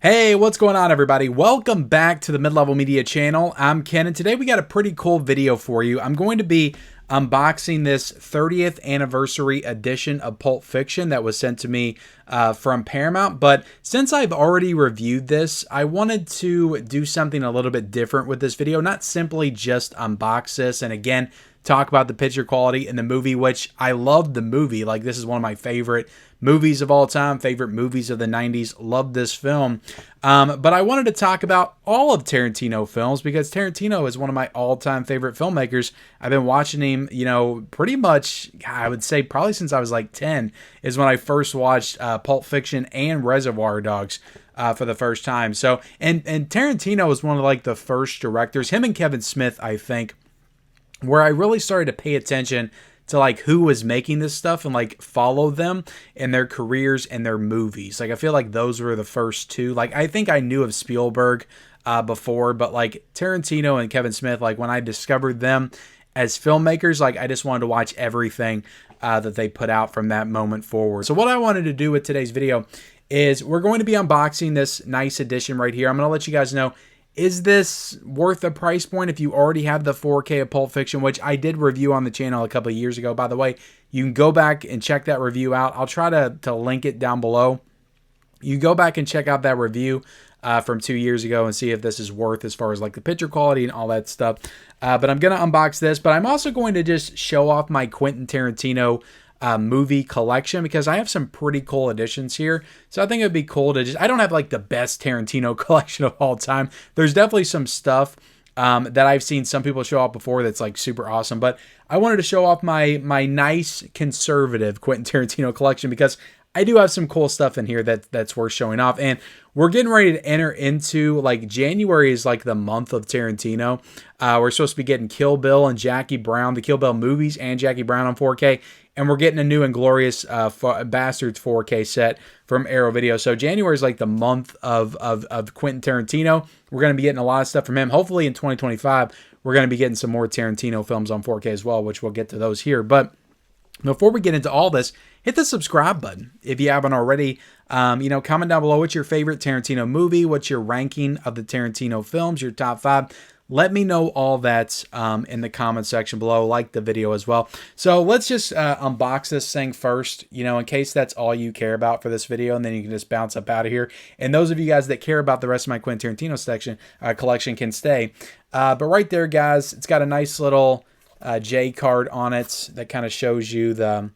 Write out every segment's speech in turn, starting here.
Hey, what's going on, everybody? Welcome back to the Mid-Level Media channel. I'm Ken, and today we got a pretty cool video for you. I'm going to be unboxing this 30th anniversary edition of Pulp Fiction that was sent to me from Paramount. But since I've already reviewed this, I wanted to do something a little bit different with this video. Not simply just unbox this and again, talk about the picture quality in the movie, which I love the movie. Like, this is one of my favorite movies of all time, favorite movies of the 90s. Love this film. But I wanted to talk about all of Tarantino films because Tarantino is one of my all-time favorite filmmakers. I've been watching him, pretty much, I would say probably since I was like 10 is when I first watched Pulp Fiction and Reservoir Dogs for the first time. So, and Tarantino was one of like the first directors, him and Kevin Smith, I think, where I really started to pay attention to like who was making this stuff and like follow them and their careers and their movies. Like, I feel like those were the first two. Like, I think I knew of Spielberg before, but like Tarantino and Kevin Smith, like when I discovered them as filmmakers, like I just wanted to watch everything that they put out from that moment forward. So what I wanted to do with today's video is we're going to be unboxing this nice edition right here. I'm going to let you guys know, is this worth the price point if you already have the 4K of Pulp Fiction, which I did review on the channel a couple of years ago. By the way, you can go back and check that review out. I'll try to link it down below. You go back and check out that review from 2 years ago and see if this is worth as far as like the picture quality and all that stuff. But I'm going to unbox this, but I'm also going to just show off my Quentin Tarantino movie collection because I have some pretty cool editions here. So I think it'd be cool to just, I don't have like the best Tarantino collection of all time. There's definitely some stuff that I've seen some people show off before that's like super awesome, but I wanted to show off my nice conservative Quentin Tarantino collection because I do have some cool stuff in here that's worth showing off. And we're getting ready to enter into, like, January is like the month of Tarantino. We're supposed to be getting Kill Bill and Jackie Brown, the Kill Bill movies and Jackie Brown on 4K. And we're getting a new Inglourious Basterds 4K set from Arrow Video. So January is like the month of Quentin Tarantino. We're going to be getting a lot of stuff from him. Hopefully in 2025, we're going to be getting some more Tarantino films on 4K as well, which we'll get to those here. But before we get into all this, hit the subscribe button if you haven't already. Comment down below what's your favorite Tarantino movie, what's your ranking of the Tarantino films, your top 5. Let me know all that in the comment section below. Like the video as well. So let's just unbox this thing first, in case that's all you care about for this video, and then you can just bounce up out of here. And those of you guys that care about the rest of my Quentin Tarantino collection can stay. But right there, guys, it's got a nice little J card on it that kind of shows you the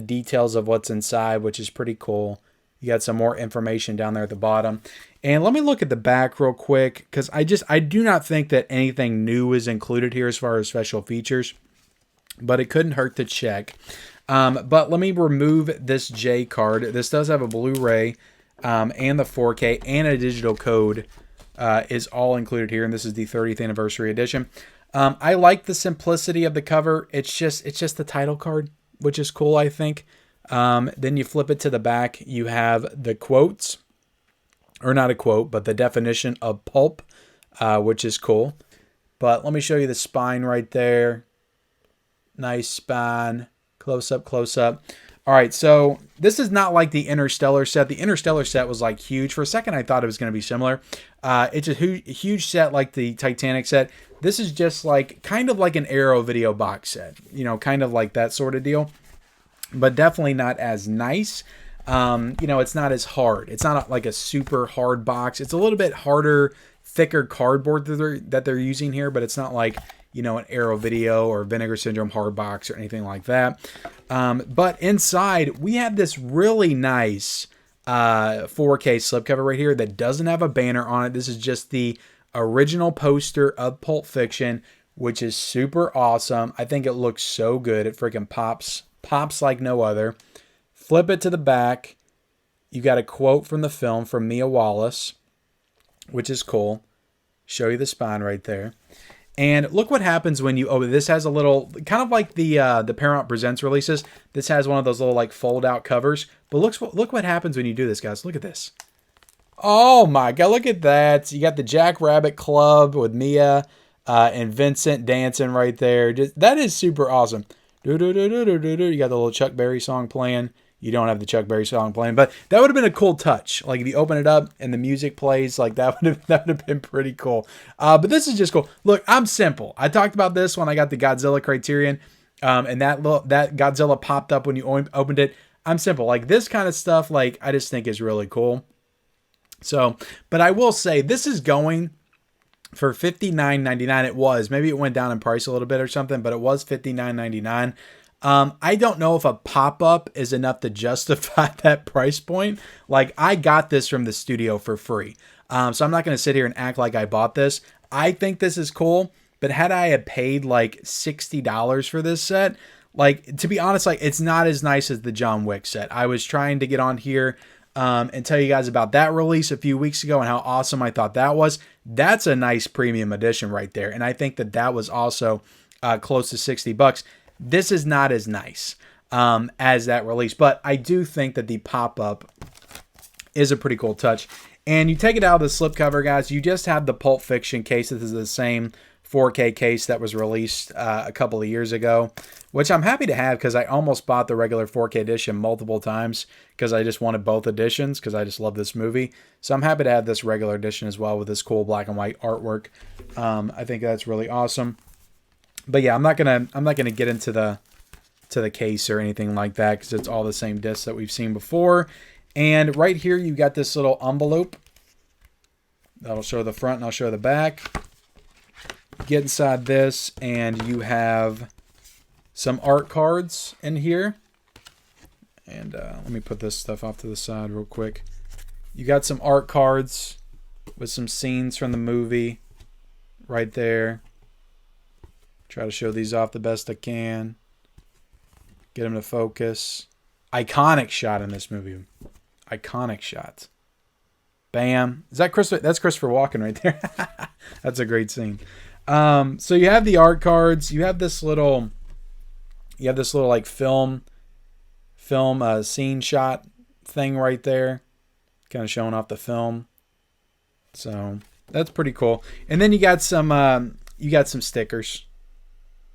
details of what's inside, which is pretty cool. You got some more information down there at the bottom. And let me look at the back real quick, because I do not think that anything new is included here as far as special features, but it couldn't hurt to check. But let me remove this J card. This does have a Blu-ray and the 4K and a digital code is all included here, and this is the 30th anniversary edition. I like the simplicity of the cover. It's just the title card, which is cool, I think. Then you flip it to the back. You have the quotes, or not a quote, but the definition of pulp, which is cool. But let me show you the spine right there. Nice spine. Close up, close up. All right, so this is not like the Interstellar set. The Interstellar set was like huge. For a second, I thought it was going to be similar. It's a huge set like the Titanic set. This is just like kind of like an Arrow Video box set, kind of like that sort of deal, but definitely not as nice. It's not as hard. It's not like a super hard box. It's a little bit harder, thicker cardboard that they're using here, but it's not like, an Arrow Video or Vinegar Syndrome hard box or anything like that. But inside, we have this really nice 4K slipcover right here that doesn't have a banner on it. This is just the original poster of Pulp Fiction, which is super awesome. I think it looks so good. It freaking pops like no other. Flip it to the back. You got a quote from the film from Mia Wallace, which is cool. Show you the spine right there. And look what happens when you, this has a little, kind of like the Paramount Presents releases. This has one of those little like fold out covers. But look what happens when you do this, guys. Look at this. Oh my God, look at that. You got the Jack Rabbit Club with Mia and Vincent dancing right there. That is super awesome. You got the little Chuck Berry song playing. you don't have the Chuck Berry song playing. But that would have been a cool touch. Like if you open it up and the music plays, like that would have been pretty cool. But this is just cool. Look, I'm simple. I talked about this when I got the Godzilla Criterion, and that Godzilla popped up when you opened it. I'm simple. Like this kind of stuff, like I just think is really cool. So, but I will say this is going for $59.99. It was, maybe it went down in price a little bit or something, but it was $59.99. I don't know if a pop-up is enough to justify that price point. Like I got this from the studio for free. So I'm not going to sit here and act like I bought this. I think this is cool, but had I had paid like $60 for this set, like to be honest, like it's not as nice as the John Wick set. I was trying to get on here and tell you guys about that release a few weeks ago and how awesome I thought that was. That's a nice premium edition right there. And I think that was also close to $60. This is not as nice as that release, but I do think that the pop-up is a pretty cool touch. And you take it out of the slipcover, guys, you just have the Pulp Fiction case. This is the same 4K case that was released a couple of years ago, which I'm happy to have because I almost bought the regular 4K edition multiple times because I just wanted both editions because I just love this movie. So I'm happy to have this regular edition as well with this cool black and white artwork. I think that's really awesome. But yeah, I'm not gonna get into the case or anything like that because it's all the same discs that we've seen before. And right here you got this little envelope that'll show the front and I'll show the back. Get inside this and you have some art cards in here. And let me put this stuff off to the side real quick. You got some art cards with some scenes from the movie right there. Try to show these off the best I can. Get them to focus. Iconic shot in this movie. Iconic shot. Bam. Is that Christopher? That's Christopher Walken right there. That's a great scene. So you have the art cards. You have this little like film scene shot thing right there, kind of showing off the film. So that's pretty cool. And then you got some stickers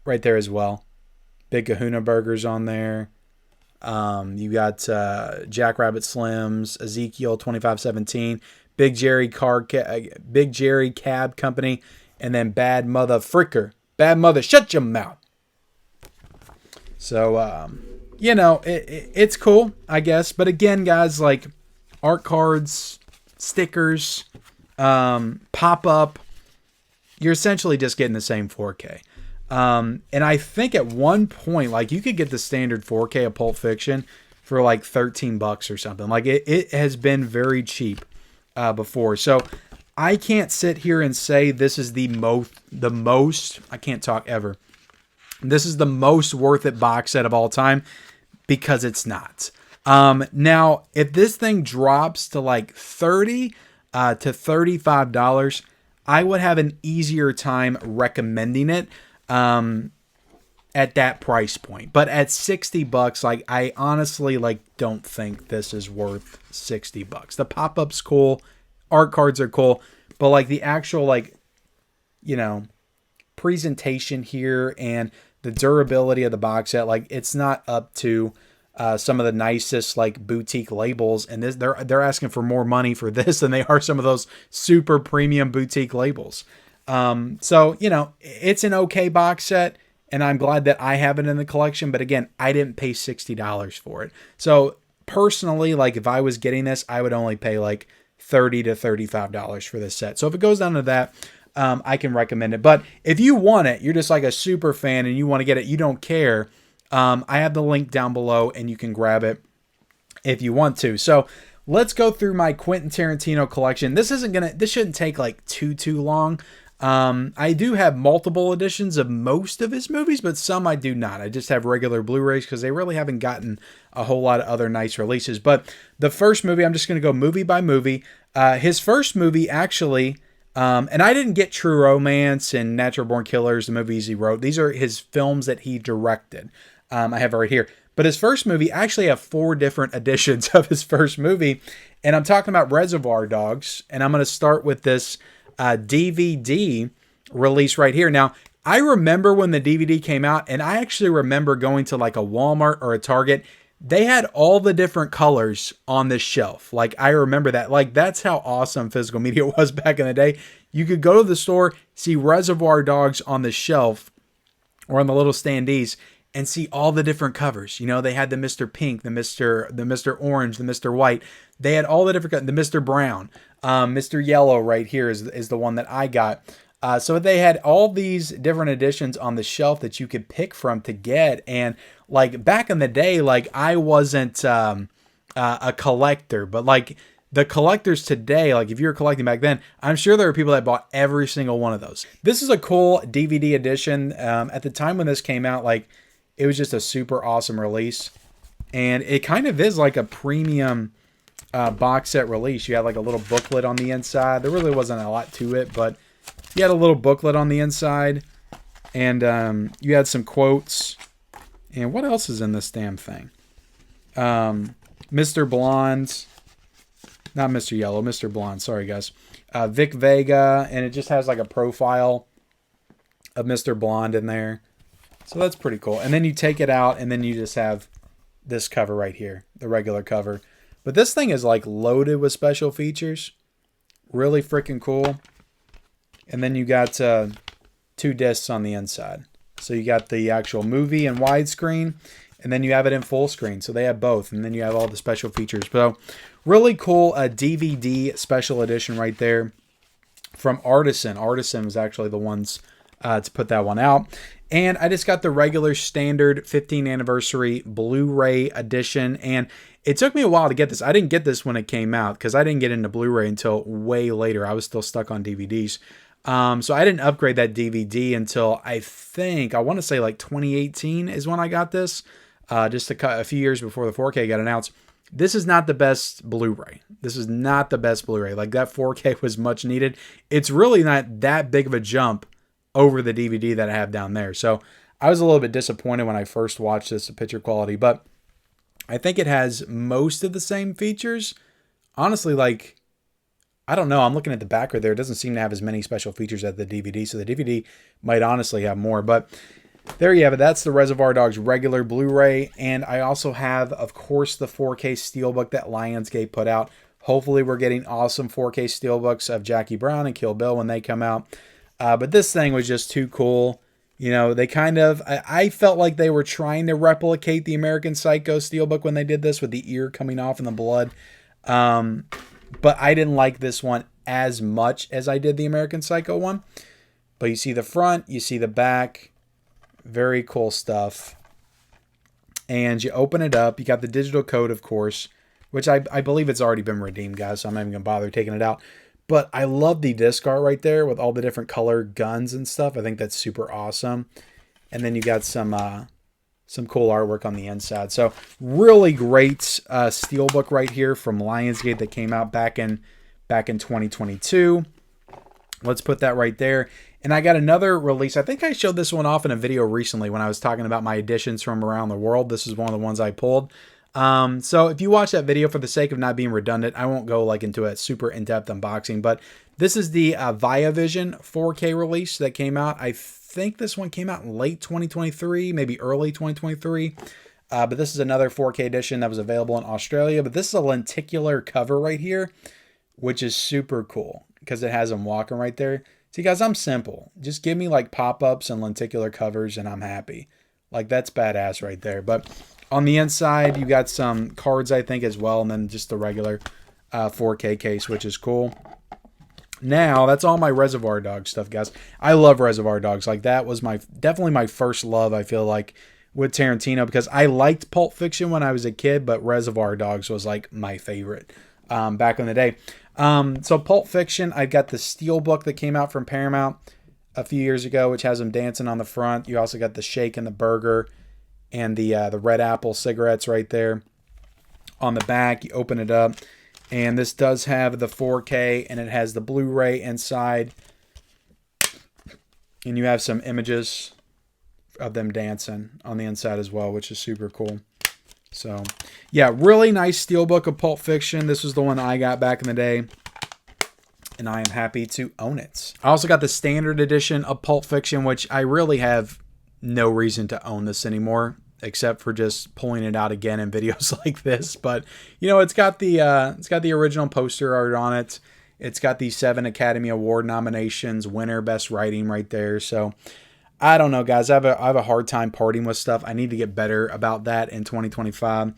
right there as well. Big Kahuna Burgers on there. You got Jackrabbit Slims, Ezekiel 2517, Big Jerry Cab Company, and then Bad Mother Fricker. Bad Mother, shut your mouth. So, it's cool, I guess. But again, guys, like art cards, stickers, pop-up, you're essentially just getting the same 4K. And I think at one point, like you could get the standard 4K of Pulp Fiction for like $13 or something. Like it has been very cheap before. So I can't sit here and say this is the most, I can't talk ever. This is the most worth it box set of all time because it's not. Now, if this thing drops to like $30 to $35, I would have an easier time recommending it at that price point. But at $60, like I honestly like don't think this is worth $60. The pop-up's cool, art cards are cool, but like the actual like, presentation here and the durability of the box set, like it's not up to some of the nicest like boutique labels, and this they're asking for more money for this than they are some of those super premium boutique labels. So it's an okay box set, and I'm glad that I have it in the collection. But again, I didn't pay $60 for it. So personally, like if I was getting this, I would only pay like $30 to $35 for this set. So if it goes down to that, I can recommend it. But if you want it, you're just like a super fan and you want to get it, you don't care. I have the link down below and you can grab it if you want to. So let's go through my Quentin Tarantino collection. This shouldn't take like too long. I do have multiple editions of most of his movies, but some I do not. I just have regular Blu-rays because they really haven't gotten a whole lot of other nice releases. But the first movie, I'm just going to go movie by movie. His first movie actually, and I didn't get True Romance and Natural Born Killers, the movies he wrote. These are his films that he directed. I have right here. But his first movie, I actually have 4 different editions of his first movie. And I'm talking about Reservoir Dogs. And I'm going to start with this DVD release right here. Now, I remember when the DVD came out, and I actually remember going to like a Walmart or a Target. they had all the different colors on this shelf. Like, I remember that. Like, that's how awesome physical media was back in the day. You could go to the store, see Reservoir Dogs on the shelf or on the little standees, and see all the different covers. You know, they had the Mr. Pink, the Mr. Orange, the Mr. White. They had all the different, the Mr. Brown, Mr. Yellow right here is the one that I got. So they had all these different editions on the shelf that you could pick from to get. And like back in the day, like I wasn't a collector, but like the collectors today, like if you were collecting back then, I'm sure there were people that bought every single one of those. This is a cool DVD edition. At the time when this came out, like it was just a super awesome release. And it kind of is like a premium box set release. You had like a little booklet on the inside. There really wasn't a lot to it, but you had a little booklet on the inside. And you had some quotes. And what else is in this damn thing? Mr. Blonde. Not Mr. Yellow, Mr. Blonde. Sorry, guys. Vic Vega. And it just has like a profile of Mr. Blonde in there. So that's pretty cool. And then you take it out and then you just have this cover right here. The regular cover. But this thing is like loaded with special features. Really freaking cool. And then you got 2 discs on the inside. So you got the actual movie in widescreen. And then you have it in full screen. So they have both. And then you have all the special features. So really cool DVD special edition right there from Artisan. Artisan was actually the ones to put that one out. And I just got the regular standard 15th anniversary Blu-ray edition. And it took me a while to get this. I didn't get this when it came out because I didn't get into Blu-ray until way later. I was still stuck on DVDs. So I didn't upgrade that DVD until I want to say like 2018 is when I got this. Just a few years before the 4K got announced. This is not the best Blu-ray. This is not the best Blu-ray. Like that 4K was much needed. It's really not that big of a jump over the DVD that I have down there. So I was a little bit disappointed when I first watched this, the picture quality, but I think it has most of the same features. Honestly, like, I don't know. I'm looking at the back right there. It doesn't seem to have as many special features as the DVD. So the DVD might honestly have more, but there you have it. That's the Reservoir Dogs regular Blu-ray. And I also have, of course, the 4K Steelbook that Lionsgate put out. Hopefully we're getting awesome 4K Steelbooks of Jackie Brown and Kill Bill when they come out. But this thing was just too cool. You know, they kind of, I felt like they were trying to replicate the American Psycho Steelbook when they did this with the ear coming off and the blood. But I didn't like this one as much as I did the American Psycho one. But you see the front, you see the back. Very cool stuff. And you open it up. You got the digital code, of course, which I believe it's already been redeemed, guys. So I'm not even going to bother taking it out. But I love the disc art right there with all the different color guns and stuff. I think that's super awesome. And then you got some cool artwork on the inside. So really great steelbook right here from Lionsgate that came out back in 2022. Let's put that right there. And I got another release. I think I showed this one off in a video recently when I was talking about my editions from around the world. This is one of the ones I pulled. So if you watch that video, for the sake of not being redundant, I won't go like into a super in-depth unboxing, but this is the ViaVision 4K release that came out. I think this one came out in late 2023, maybe early 2023. But this is another 4K edition that was available in Australia. But this is a lenticular cover right here, which is super cool because it has them walking right there. See, guys, I'm simple. Just give me like pop-ups and lenticular covers and I'm happy. Like, that's badass right there. But on the inside, you got some cards, I think, as well. And then just the regular 4K case, which is cool. Now, that's all my Reservoir Dogs stuff, guys. I love Reservoir Dogs. Like, that was definitely my first love, I feel like, with Tarantino. Because I liked Pulp Fiction when I was a kid, but Reservoir Dogs was, like, my favorite back in the day. So Pulp Fiction, I've got the Steelbook that came out from Paramount a few years ago, which has them dancing on the front. You also got the shake and the burger and the Red Apple cigarettes right there. On the back, you open it up, and this does have the 4K, and it has the Blu-ray inside. And you have some images of them dancing on the inside as well, which is super cool. So, yeah, really nice Steelbook of Pulp Fiction. This was the one I got back in the day, and I am happy to own it. I also got the standard edition of Pulp Fiction, which I really have no reason to own this anymore. except for just pulling it out again in videos like this. But you know, it's got the original poster art on it. It's got the 7 Academy Award nominations, winner, best writing right there. So I don't know, guys. I have a hard time parting with stuff. I need to get better about that in 2025.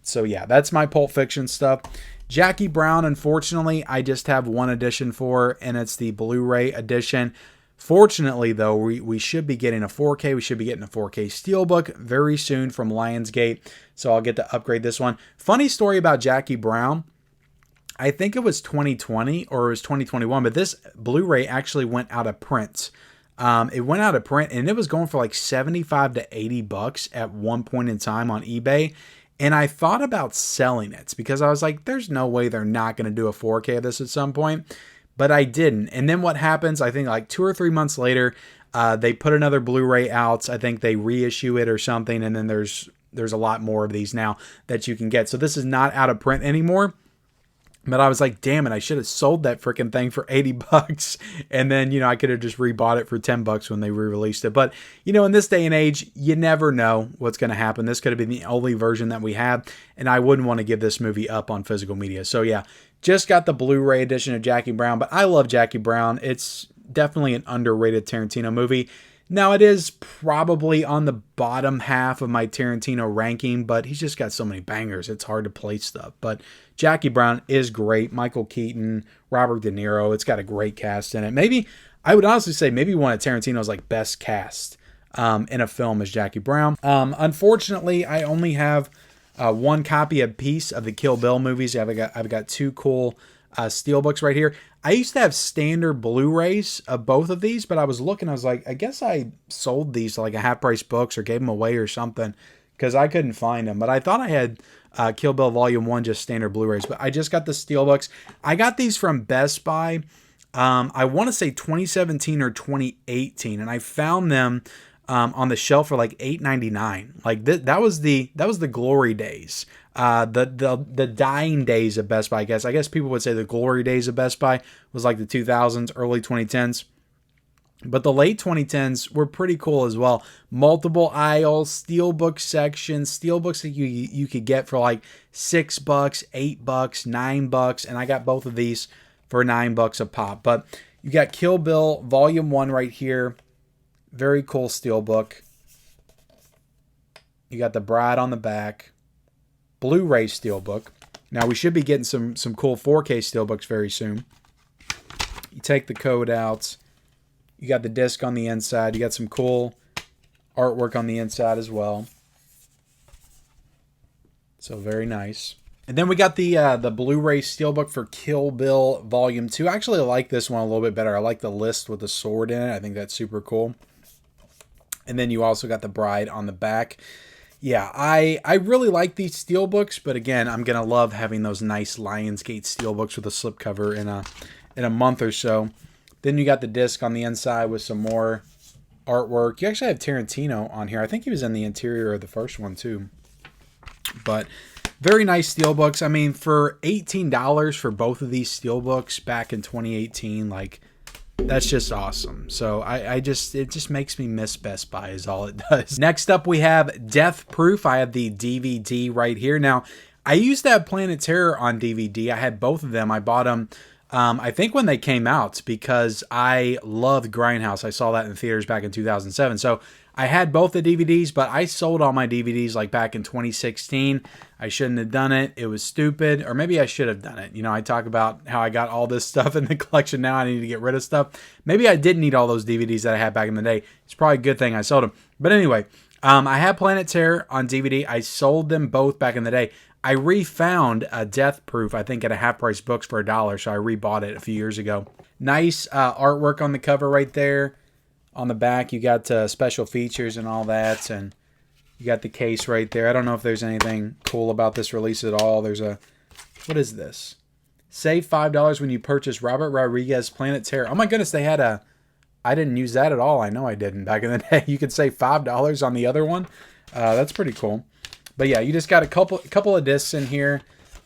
So yeah, that's my Pulp Fiction stuff. Jackie Brown, unfortunately, I just have one edition for, and it's the Blu-ray edition. Fortunately, though, we should be getting a 4K. We should be getting a 4K Steelbook very soon from Lionsgate. So I'll get to upgrade this one. Funny story about Jackie Brown. I think it was 2020 or it was 2021, but this Blu-ray actually went out of print. It went out of print and it was going for like 75 to 80 bucks at one point in time on eBay. And I thought about selling it because I was like, there's no way they're not going to do a 4K of this at some point. But I didn't. And then what happens, I think like 2 or 3 months later, they put another Blu-ray out. I think they reissue it or something. And then there's a lot more of these now that you can get. So this is not out of print anymore. But I was like, damn it, I should have sold that freaking thing for 80 bucks. And then, you know, I could have just rebought it for 10 bucks when they re-released it. But, you know, in this day and age, you never know what's going to happen. This could have been the only version that we have. And I wouldn't want to give this movie up on physical media. So, yeah, just got the Blu-ray edition of Jackie Brown. But I love Jackie Brown. It's definitely an underrated Tarantino movie. Now, it is probably on the bottom half of my Tarantino ranking, but he's just got so many bangers. It's hard to place stuff. But Jackie Brown is great. Michael Keaton, Robert De Niro. It's got a great cast in it. Maybe, I would honestly say maybe one of Tarantino's like best cast in a film is Jackie Brown. Unfortunately, I only have one copy apiece of the Kill Bill movies. I've got 2 cool steelbooks right here. I used to have standard Blu-rays of both of these, but I was looking, I was like, I guess I sold these to like a half-price books or gave them away or something because I couldn't find them. But I thought I had Kill Bill Volume 1 just standard Blu-rays, but I just got the steelbooks. I got these from Best Buy. I want to say 2017 or 2018, and I found them on the shelf for like $8.99. Like that was the glory days. The dying days of Best Buy, I guess. I guess people would say the glory days of Best Buy was like the 2000s, early 2010s. But the late 2010s were pretty cool as well. Multiple aisles, steelbook sections, steelbooks that you could get for like $6, $8, $9, and I got both of these for $9 a pop. But you got Kill Bill Volume 1 right here. Very cool steelbook. You got The Bride on the back. Blu-ray steelbook. Now we should be getting some cool 4K steelbooks very soon. You take the code out. You got the disc on the inside. You got some cool artwork on the inside as well. So very nice. And then we got the Blu-ray steelbook for Kill Bill Volume 2. I actually like this one a little bit better. I like the list with the sword in it. I think that's super cool. And then you also got The Bride on the back. Yeah, I really like these steelbooks, but again, I'm going to love having those nice Lionsgate steelbooks with a slipcover in a month or so. Then you got the disc on the inside with some more artwork. You actually have Tarantino on here. I think he was in the interior of the first one too. But very nice steelbooks. I mean, for $18 for both of these steelbooks back in 2018, like, that's just awesome. So it just makes me miss Best Buy is all it does. Next up, we have Death Proof. I have the DVD right here. Now, I used to have Planet Terror on DVD. I had both of them. I bought them, I think when they came out because I loved Grindhouse. I saw that in theaters back in 2007. So I had both the DVDs, but I sold all my DVDs like back in 2016. I shouldn't have done it. It was stupid. Or maybe I should have done it. You know, I talk about how I got all this stuff in the collection now. I need to get rid of stuff. Maybe I didn't need all those DVDs that I had back in the day. It's probably a good thing I sold them. But anyway, I had Planet Terror on DVD. I sold them both back in the day. I refound Death Proof, I think, at a half-price books for $1. So I rebought it a few years ago. Nice artwork on the cover right there. On the back, you got special features and all that, and you got the case right there. I don't know if there's anything cool about this release at all. There's a, what is this? Save $5 when you purchase Robert Rodriguez Planet Terror. Oh my goodness, they had a, I didn't use that at all. I know I didn't back in the day. You could save $5 on the other one. That's pretty cool. But yeah, you just got a couple of discs in here.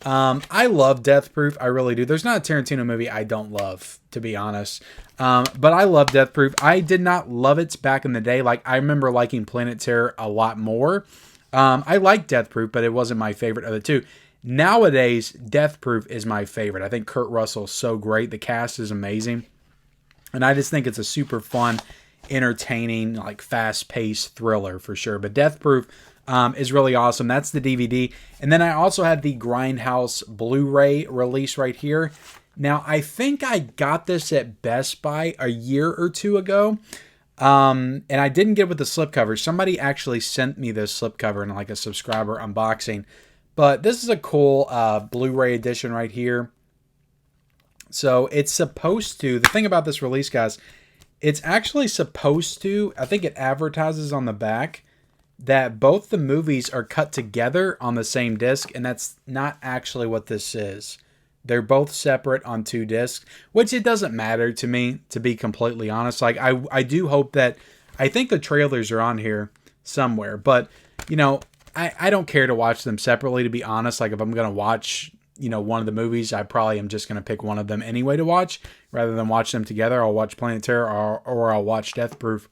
I love Death Proof. I really do. There's not a Tarantino movie I don't love, to be honest. But I love Death Proof. I did not love it back in the day. Like, I remember liking Planet Terror a lot more. I like Death Proof, but it wasn't my favorite of the two. Nowadays, Death Proof is my favorite. I think Kurt Russell's so great. The cast is amazing. And I just think it's a super fun, entertaining, like fast-paced thriller for sure. But Death Proof is really awesome. That's the DVD. And then I also have the Grindhouse Blu-ray release right here. Now, I think I got this at Best Buy a year or two ago. And I didn't get it with the slipcover. Somebody actually sent me this slipcover in like a subscriber unboxing. But this is a cool Blu-ray edition right here. So it's supposed to, the thing about this release, guys, it's actually supposed to, I think it advertises on the back that both the movies are cut together on the same disc, and that's not actually what this is. They're both separate on two discs, which it doesn't matter to me, to be completely honest. Like, I do hope that, I think the trailers are on here somewhere, but, you know, I don't care to watch them separately, to be honest. Like, if I'm going to watch, you know, one of the movies, I probably am just going to pick one of them anyway to watch, rather than watch them together. I'll watch Planet Terror or I'll watch Death Proof.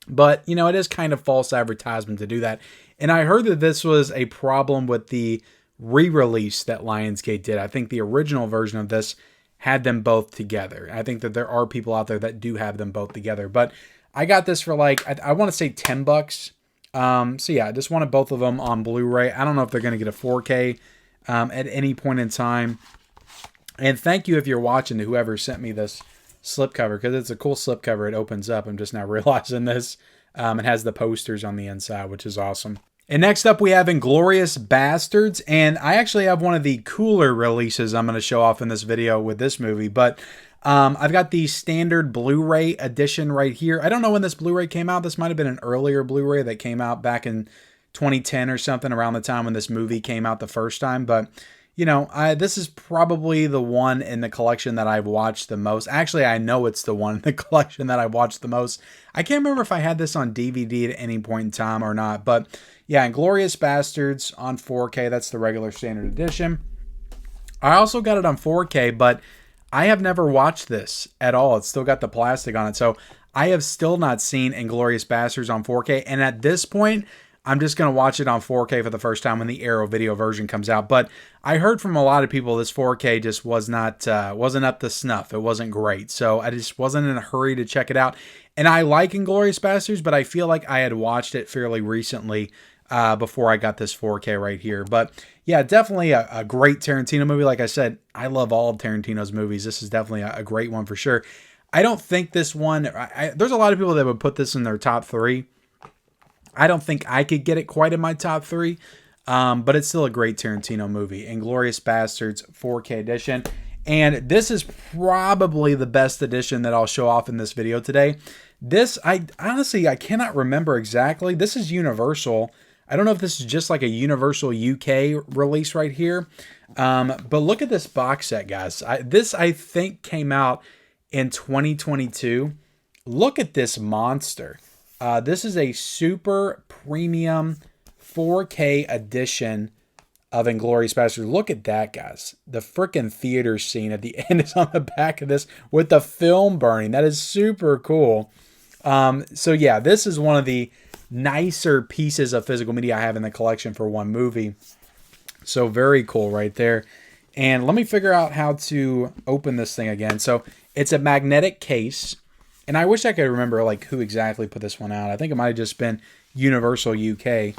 But, you know, it is kind of false advertisement to do that. And I heard that this was a problem with the re-release that Lionsgate did. I think the original version of this had them both together. I think that there are people out there that do have them both together. But I got this for like, I want to say $10. So yeah, I just wanted both of them on Blu-ray. I don't know if they're going to get a 4K at any point in time. And thank you if you're watching to whoever sent me this slipcover, because it's a cool slipcover. It opens up. I'm just now realizing this. It has the posters on the inside, which is awesome. And next up, we have Inglourious Basterds. And I actually have one of the cooler releases I'm going to show off in this video with this movie. But I've got the standard Blu-ray edition right here. I don't know when this Blu-ray came out. This might have been an earlier Blu-ray that came out back in 2010 or something, around the time when this movie came out the first time. But, you know, this is probably the one in the collection that I've watched the most. Actually, I know it's the one in the collection that I've watched the most. I can't remember if I had this on DVD at any point in time or not. But, yeah, Inglourious Basterds on 4K. That's the regular standard edition. I also got it on 4K, but I have never watched this at all. It's still got the plastic on it. So I have still not seen Inglourious Basterds on 4K. And at this point, I'm just going to watch it on 4K for the first time when the Arrow video version comes out. But I heard from a lot of people this 4K just wasn't up to snuff. It wasn't great. So I just wasn't in a hurry to check it out. And I like Inglourious Basterds, but I feel like I had watched it fairly recently before I got this 4K right here. But yeah, definitely a great Tarantino movie. Like I said, I love all of Tarantino's movies. This is definitely a great one for sure. I don't think this one, there's a lot of people that would put this in their top 3. I don't think I could get it quite in my top 3, but it's still a great Tarantino movie. Inglourious Basterds 4K edition. And this is probably the best edition that I'll show off in this video today. This, I cannot remember exactly. This is Universal. I don't know if this is just like a Universal UK release right here. But look at this box set, guys. This, I think, came out in 2022. Look at this monster. This is a super premium 4K edition of Inglourious Basterds. Look at that, guys. The freaking theater scene at the end is on the back of this with the film burning. That is super cool. So yeah, this is one of the nicer pieces of physical media I have in the collection for one movie. So very cool right there. And let me figure out how to open this thing again. So it's a magnetic case. And I wish I could remember like who exactly put this one out. I think it might have just been Universal UK.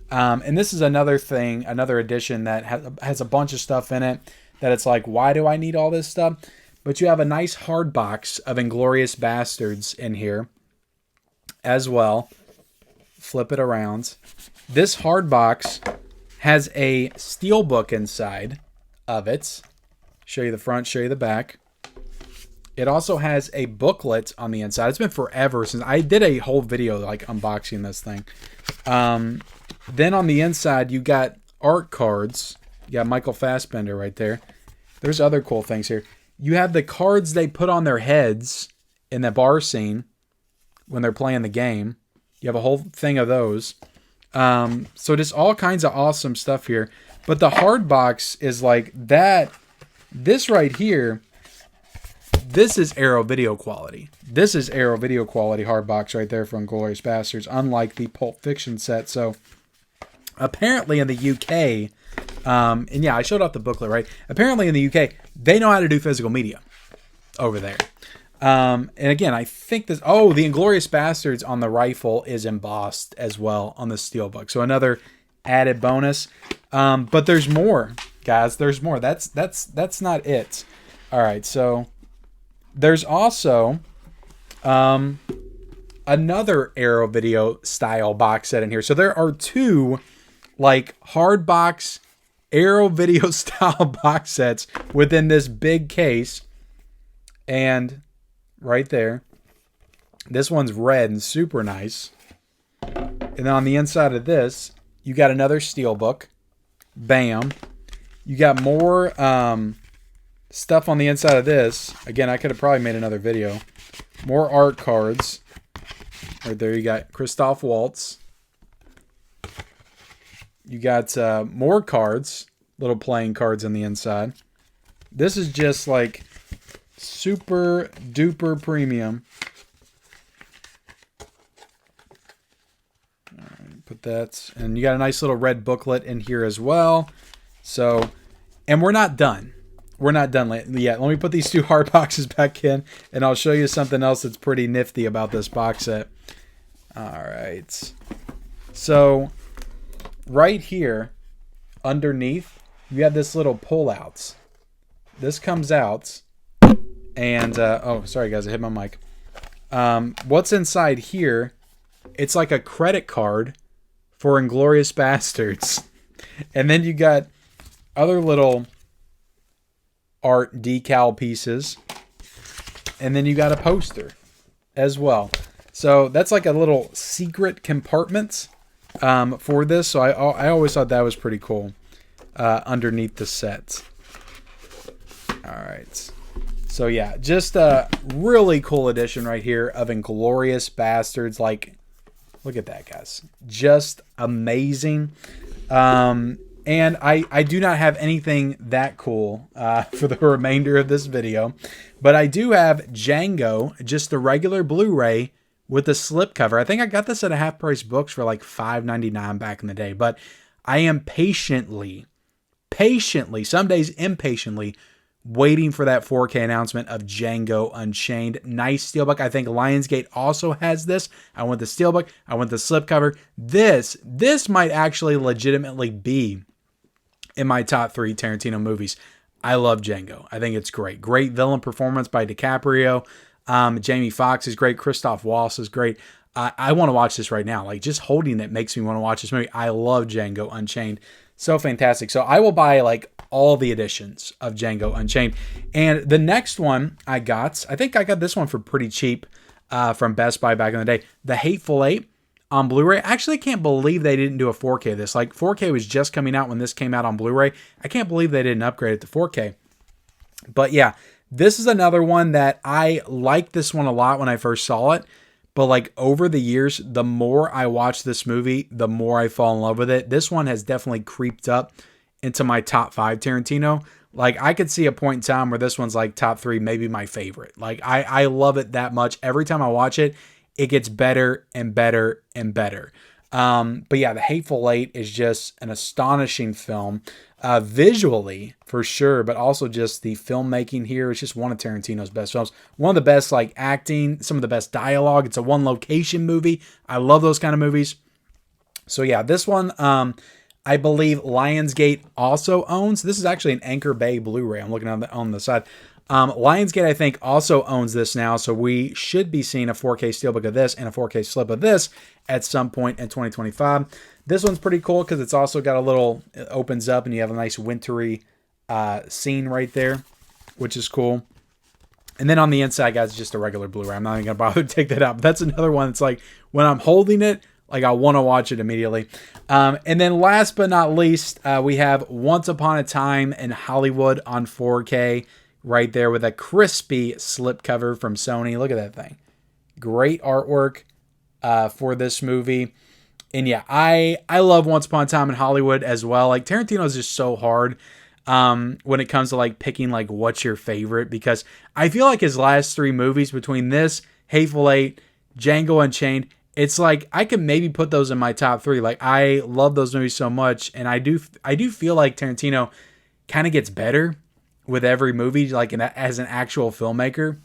And this is another thing, another edition that has a bunch of stuff in it that it's like, why do I need all this stuff? But you have a nice hard box of Inglourious Basterds in here as well. Flip it around. This hard box has a steel book inside of it. Show you the front, show you the back. It also has a booklet on the inside. It's been forever since I did a whole video like unboxing this thing. Then on the inside, you got art cards. You got Michael Fassbender right there. There's other cool things here. You have the cards they put on their heads in the bar scene when they're playing the game. You have a whole thing of those. So just all kinds of awesome stuff here. But the hard box is like that. This right here, this is Arrow video quality. This is Arrow video quality hard box right there from Inglourious Basterds, unlike the Pulp Fiction set. So apparently in the UK, and yeah, I showed off the booklet, right? Apparently in the UK, they know how to do physical media over there. And again, I think this, oh, the Inglourious Basterds on the rifle is embossed as well on the steelbook. So another added bonus. But there's more, guys. There's more. That's not it. All right. So there's also, another Arrow video style box set in here. So there are two like hard box Arrow video style box sets within this big case. And right there, this one's red and super nice. And then on the inside of this, you got another steelbook. Bam. You got more stuff on the inside of this. Again, I could have probably made another video. More art cards. Right there, you got Christoph Waltz. You got more cards. Little playing cards on the inside. This is just like super duper premium. All right, put that. And you got a nice little red booklet in here as well. So, and we're not done. We're not done yet. Let me put these two hard boxes back in, and I'll show you something else that's pretty nifty about this box set. All right. So, right here, underneath, you have this little pull-outs. This comes out, and, oh, sorry guys, I hit my mic. What's inside here, it's like a credit card for Inglourious Basterds. And then you got other little art decal pieces. And then you got a poster as well. So that's like a little secret compartment for this. So I always thought that was pretty cool underneath the set. All right. So yeah, just a really cool edition right here of Inglourious Basterds. Like, look at that, guys. Just amazing. And I do not have anything that cool for the remainder of this video. But I do have Django, just the regular Blu-ray with the slipcover. I think I got this at a half-price books for like $5.99 back in the day. But I am patiently, some days impatiently, waiting for that 4K announcement of Django Unchained. Nice steelbook. I think Lionsgate also has this. I want the steelbook. I want the slipcover. This might actually legitimately be in my top 3 Tarantino movies. I love Django. I think it's great. Great villain performance by DiCaprio. Jamie Foxx is great. Christoph Waltz is great. I want to watch this right now. Like, just holding it makes me want to watch this movie. I love Django Unchained. So fantastic. So I will buy like all the editions of Django Unchained. And the next one I think I got this one for pretty cheap from Best Buy back in the day. The Hateful Eight on Blu-ray. I actually can't believe they didn't do a 4K of this. Like, 4K was just coming out when this came out on Blu-ray. I can't believe they didn't upgrade it to 4K. But yeah, this is another one that I liked this one a lot when I first saw it. But like over the years, the more I watch this movie, the more I fall in love with it. This one has definitely creeped up into my top 5 Tarantino. Like, I could see a point in time where this one's like top 3, maybe my favorite. Like, I love it that much. Every time I watch it, it gets better and better and better. But yeah, The Hateful Eight is just an astonishing film. Visually, for sure, but also just the filmmaking here. It's just one of Tarantino's best films. One of the best, like, acting, some of the best dialogue. It's a one-location movie. I love those kind of movies. So yeah, this one, I believe Lionsgate also owns. This is actually an Anchor Bay Blu-ray. I'm looking on the side. Lionsgate, I think, also owns this now, so we should be seeing a 4K steelbook of this and a 4K slip of this at some point in 2025. This one's pretty cool because it's also got a little, it opens up and you have a nice wintry scene right there, which is cool. And then on the inside, guys, it's just a regular Blu-ray. I'm not even going to bother to take that out. But that's another one that's like, when I'm holding it, like, I want to watch it immediately. And then last but not least, we have Once Upon a Time in Hollywood on 4K. Right there with a crispy slipcover from Sony. Look at that thing. Great artwork for this movie. And yeah, I love Once Upon a Time in Hollywood as well. Like Tarantino is just so hard when it comes to like picking like what's your favorite, because I feel like his last three movies, between this, Hateful Eight, Django Unchained, it's like I could maybe put those in my top three. Like I love those movies so much, and I do feel like Tarantino kind of gets better with every movie, like as an actual filmmaker.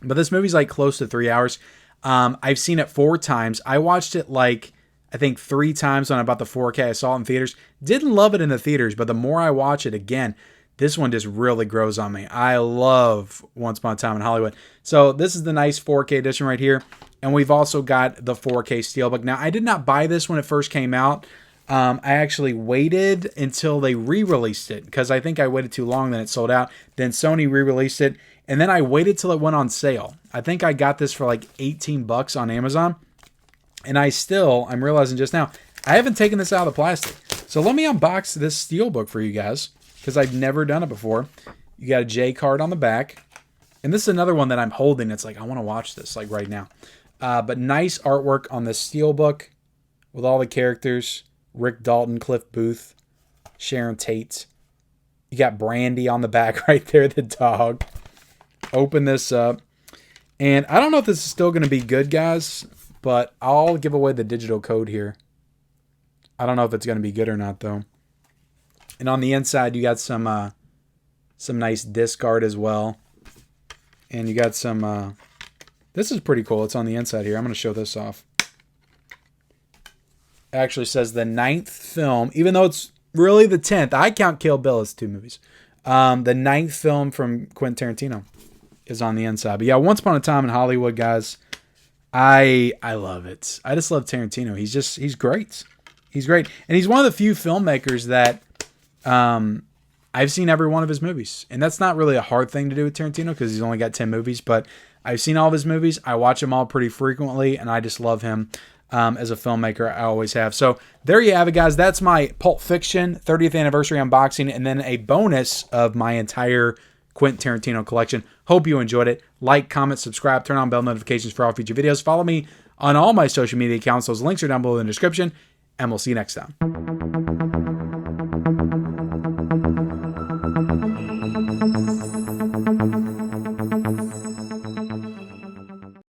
But this movie's like close to 3 hours. I've seen it 4 times. I watched it like I think 3 times on about the 4K. I saw it in theaters. Didn't love it in the theaters, but the more I watch it again, this one just really grows on me. I love Once Upon a Time in Hollywood. So this is the nice 4K edition right here. And we've also got the 4K Steelbook. Now, I did not buy this when it first came out. I actually waited until they re-released it, because I think I waited too long, then it sold out. Then Sony re-released it, and then I waited till it went on sale. I think I got this for like 18 bucks on Amazon. And I'm realizing just now, I haven't taken this out of the plastic. So let me unbox this Steelbook for you guys, because I've never done it before. You got a J card on the back. And this is another one that I'm holding. It's like, I want to watch this like right now. But nice artwork on this Steelbook with all the characters. Rick Dalton, Cliff Booth, Sharon Tate. You got Brandy on the back right there, the dog. Open this up. And I don't know if this is still going to be good, guys, but I'll give away the digital code here. I don't know if it's going to be good or not, though. And on the inside, you got some nice disc art as well. And you got some... this is pretty cool. It's on the inside here. I'm going to show this off. It actually says the 9th film, even though it's really the 10th. I count Kill Bill as 2 movies. The 9th film from Quentin Tarantino is on the inside. But yeah, Once Upon a Time in Hollywood, guys. I love it. I just love Tarantino. He's great. He's great. And he's one of the few filmmakers that I've seen every one of his movies. And that's not really a hard thing to do with Tarantino, because he's only got 10 movies. But I've seen all of his movies. I watch them all pretty frequently, and I just love him as a filmmaker. I always have. So there you have it, guys. That's my Pulp Fiction 30th anniversary unboxing, and then a bonus of my entire Quentin Tarantino collection. Hope you enjoyed it. Like, comment, subscribe, turn on bell notifications for all future videos. Follow me on all my social media accounts. Those links are down below in the description, and we'll see you next time.